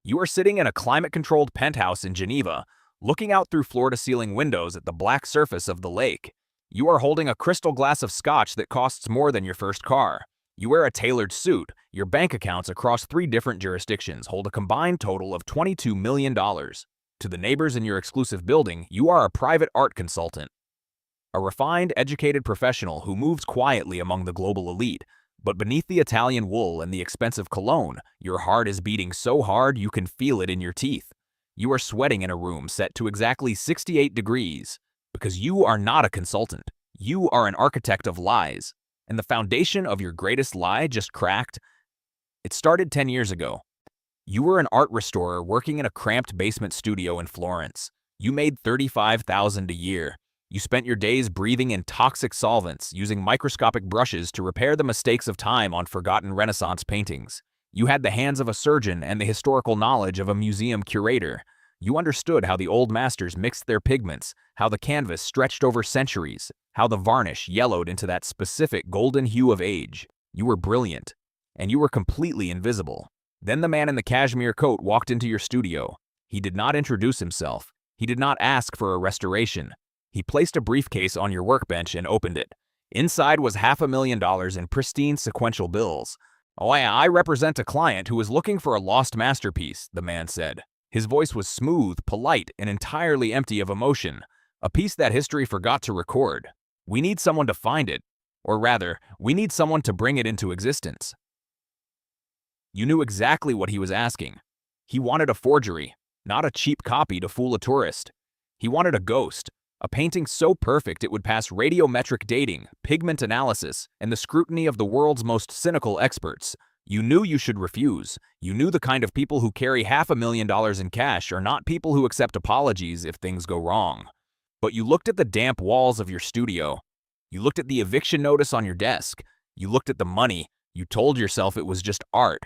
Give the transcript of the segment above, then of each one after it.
You are sitting in a climate-controlled penthouse in Geneva, looking out through floor-to-ceiling windows at the black surface of the lake. You are holding a crystal glass of scotch that costs more than your first car. You wear a tailored suit. Your bank accounts across 3 different jurisdictions hold a combined total of $22 million. To the neighbors in your exclusive building, you are a private art consultant. A refined, educated professional who moves quietly among the global elite. But beneath the Italian wool and the expensive cologne, your heart is beating so hard you can feel it in your teeth. You are sweating in a room set to exactly 68 degrees. Because you are not a consultant. You are an architect of lies. And the foundation of your greatest lie just cracked. It started 10 years ago. You were an art restorer working in a cramped basement studio in Florence. You made $35,000 a year. You spent your days breathing in toxic solvents, using microscopic brushes to repair the mistakes of time on forgotten Renaissance paintings. You had the hands of a surgeon and the historical knowledge of a museum curator. You understood how the old masters mixed their pigments, how the canvas stretched over centuries, how the varnish yellowed into that specific golden hue of age. You were brilliant, and you were completely invisible. Then the man in the cashmere coat walked into your studio. He did not introduce himself. He did not ask for a restoration. He placed a briefcase on your workbench and opened it. Inside was $500,000 in pristine sequential bills. "Oh, I represent a client who is looking for a lost masterpiece," the man said. His voice was smooth, polite, and entirely empty of emotion. "A piece that history forgot to record. We need someone to find it. Or rather, we need someone to bring it into existence." You knew exactly what he was asking. He wanted a forgery, not a cheap copy to fool a tourist. He wanted a ghost. A painting so perfect it would pass radiometric dating, pigment analysis, and the scrutiny of the world's most cynical experts. You knew you should refuse. You knew the kind of people who carry $500,000 in cash are not people who accept apologies if things go wrong. But you looked at the damp walls of your studio. You looked at the eviction notice on your desk. You looked at the money. You told yourself it was just art.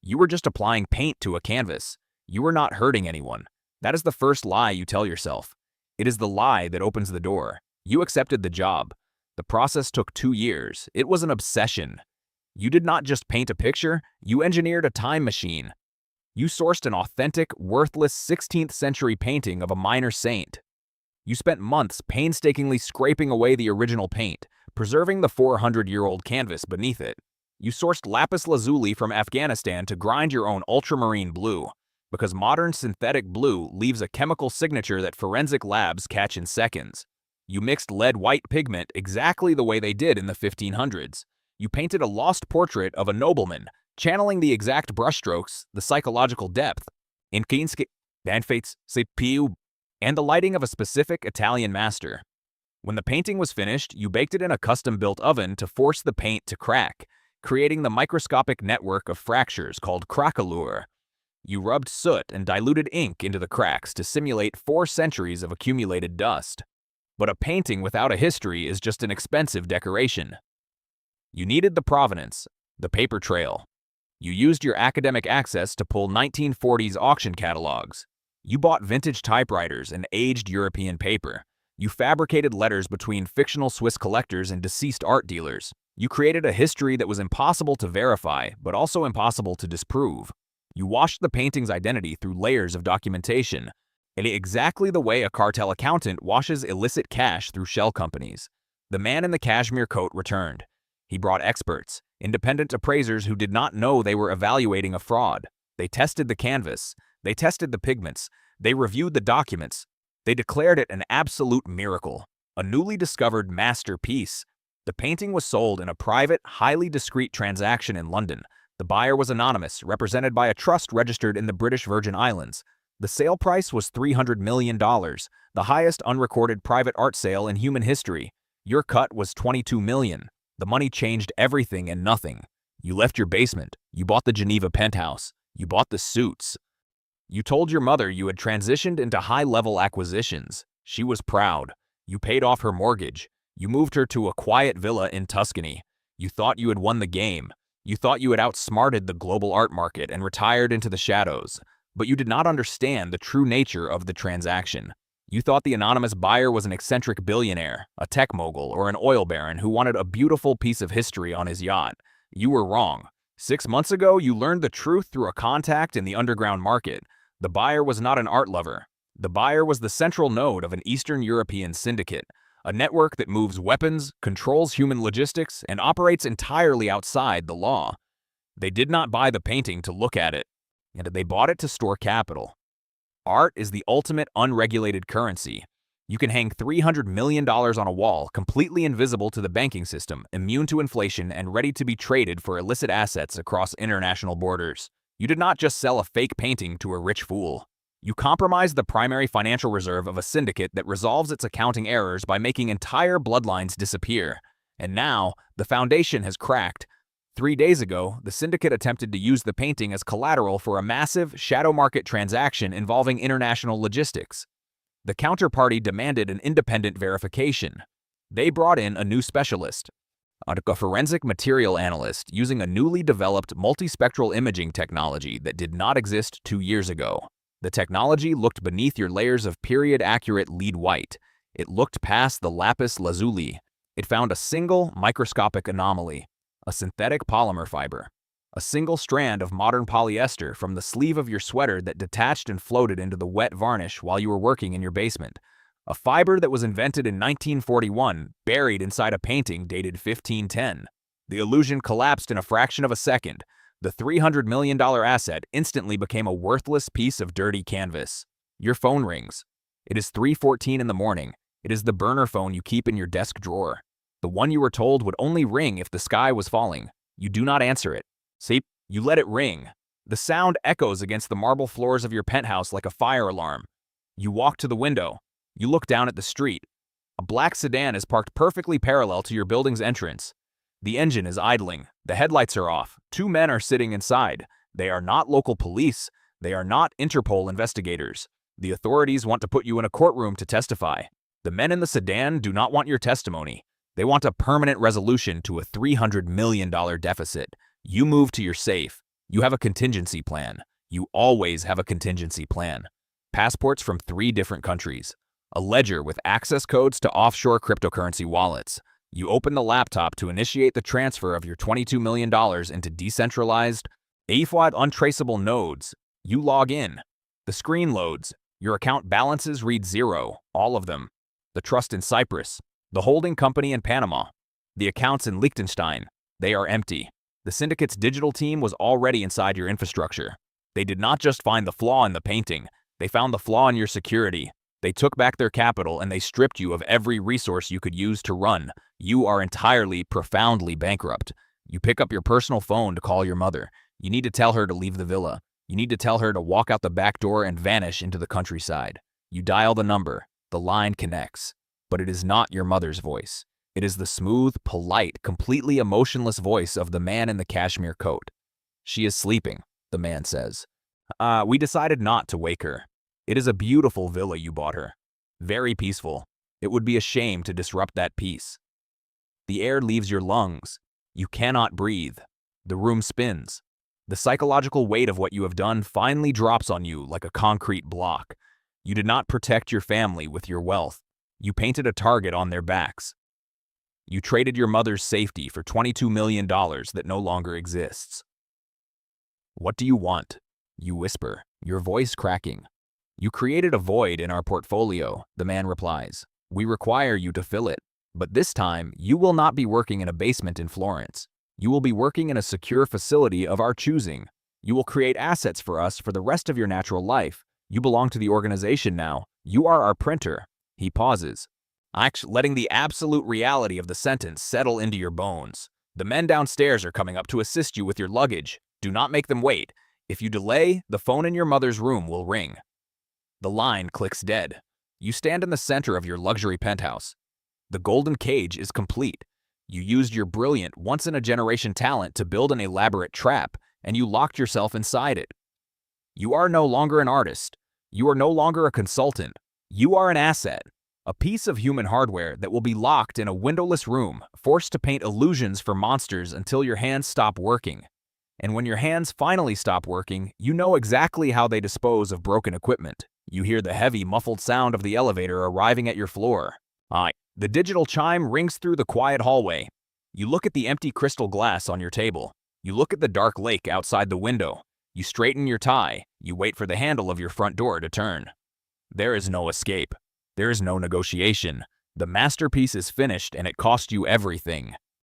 You were just applying paint to a canvas. You were not hurting anyone. That is the first lie you tell yourself. It is the lie that opens the door. You accepted the job. The process took 2 years. It was an obsession. You did not just paint a picture, you engineered a time machine. You sourced an authentic, worthless 16th century painting of a minor saint. You spent months painstakingly scraping away the original paint, preserving the 400-year-old canvas beneath it. You sourced lapis lazuli from Afghanistan to grind your own ultramarine blue. Because modern synthetic blue leaves a chemical signature that forensic labs catch in seconds. You mixed lead-white pigment exactly the way they did in the 1500s. You painted a lost portrait of a nobleman, channeling the exact brushstrokes, the psychological depth, and the lighting of a specific Italian master. When the painting was finished, you baked it in a custom-built oven to force the paint to crack, creating the microscopic network of fractures called craquelure. You rubbed soot and diluted ink into the cracks to simulate 4 centuries of accumulated dust. But a painting without a history is just an expensive decoration. You needed the provenance, the paper trail. You used your academic access to pull 1940s auction catalogs. You bought vintage typewriters and aged European paper. You fabricated letters between fictional Swiss collectors and deceased art dealers. You created a history that was impossible to verify, but also impossible to disprove. You washed the painting's identity through layers of documentation, in exactly the way a cartel accountant washes illicit cash through shell companies. The man in the cashmere coat returned. He brought experts, independent appraisers who did not know they were evaluating a fraud. They tested the canvas. They tested the pigments. They reviewed the documents. They declared it an absolute miracle, a newly discovered masterpiece. The painting was sold in a private, highly discreet transaction in London. The buyer was anonymous, represented by a trust registered in the British Virgin Islands. The sale price was $300 million, the highest unrecorded private art sale in human history. Your cut was $22 million. The money changed everything and nothing. You left your basement. You bought the Geneva penthouse. You bought the suits. You told your mother you had transitioned into high-level acquisitions. She was proud. You paid off her mortgage. You moved her to a quiet villa in Tuscany. You thought you had won the game. You thought you had outsmarted the global art market and retired into the shadows. But you did not understand the true nature of the transaction. You thought the anonymous buyer was an eccentric billionaire, a tech mogul, or an oil baron who wanted a beautiful piece of history on his yacht. You were wrong. 6 months ago, you learned the truth through a contact in the underground market. The buyer was not an art lover. The buyer was the central node of an Eastern European syndicate, a network that moves weapons, controls human logistics, and operates entirely outside the law. They did not buy the painting to look at it, and they bought it to store capital. Art is the ultimate unregulated currency. You can hang $300 million on a wall, completely invisible to the banking system, immune to inflation, and ready to be traded for illicit assets across international borders. You did not just sell a fake painting to a rich fool. You compromised the primary financial reserve of a syndicate that resolves its accounting errors by making entire bloodlines disappear. And now, the foundation has cracked. 3 days ago, the syndicate attempted to use the painting as collateral for a massive shadow market transaction involving international logistics. The counterparty demanded an independent verification. They brought in a new specialist, a forensic material analyst using a newly developed multispectral imaging technology that did not exist 2 years ago. The technology looked beneath your layers of period-accurate lead white. It looked past the lapis lazuli. It found a single microscopic anomaly, a synthetic polymer fiber, a single strand of modern polyester from the sleeve of your sweater that detached and floated into the wet varnish while you were working in your basement. A fiber that was invented in 1941, buried inside a painting dated 1510. The illusion collapsed in a fraction of a second. The $300 million asset instantly became a worthless piece of dirty canvas. Your phone rings. It is 3:14 in the morning. It is the burner phone you keep in your desk drawer. The one you were told would only ring if the sky was falling. You do not answer it. See, you let it ring. The sound echoes against the marble floors of your penthouse like a fire alarm. You walk to the window. You look down at the street. A black sedan is parked perfectly parallel to your building's entrance. The engine is idling. The headlights are off. 2 men are sitting inside. They are not local police. They are not Interpol investigators. The authorities want to put you in a courtroom to testify. The men in the sedan do not want your testimony. They want a permanent resolution to a $300 million deficit. You move to your safe. You have a contingency plan. You always have a contingency plan. Passports from 3 different countries. A ledger with access codes to offshore cryptocurrency wallets. You open the laptop to initiate the transfer of your $22 million into decentralized, untraceable nodes. You log in. The screen loads. Your account balances read 0, all of them. The trust in Cyprus. The holding company in Panama. The accounts in Liechtenstein. They are empty. The syndicate's digital team was already inside your infrastructure. They did not just find the flaw in the painting. They found the flaw in your security. They took back their capital and they stripped you of every resource you could use to run. You are entirely, profoundly bankrupt. You pick up your personal phone to call your mother. You need to tell her to leave the villa. You need to tell her to walk out the back door and vanish into the countryside. You dial the number. The line connects. But it is not your mother's voice. It is the smooth, polite, completely emotionless voice of the man in the cashmere coat. She is sleeping, the man says. We decided not to wake her. It is a beautiful villa you bought her. Very peaceful. It would be a shame to disrupt that peace. The air leaves your lungs. You cannot breathe. The room spins. The psychological weight of what you have done finally drops on you like a concrete block. You did not protect your family with your wealth. You painted a target on their backs. You traded your mother's safety for $22 million that no longer exists. What do you want? You whisper, your voice cracking. You created a void in our portfolio, the man replies. We require you to fill it. But this time, you will not be working in a basement in Florence. You will be working in a secure facility of our choosing. You will create assets for us for the rest of your natural life. You belong to the organization now. You are our printer. He pauses, letting the absolute reality of the sentence settle into your bones. The men downstairs are coming up to assist you with your luggage. Do not make them wait. If you delay, the phone in your mother's room will ring. The line clicks dead. You stand in the center of your luxury penthouse. The golden cage is complete. You used your brilliant, once-in-a-generation talent to build an elaborate trap, and you locked yourself inside it. You are no longer an artist. You are no longer a consultant. You are an asset, a piece of human hardware that will be locked in a windowless room, forced to paint illusions for monsters until your hands stop working. And when your hands finally stop working, you know exactly how they dispose of broken equipment. You hear the heavy, muffled sound of the elevator arriving at your floor. The digital chime rings through the quiet hallway. You look at the empty crystal glass on your table. You look at the dark lake outside the window. You straighten your tie. You wait for the handle of your front door to turn. There is no escape. There is no negotiation. The masterpiece is finished and it cost you everything.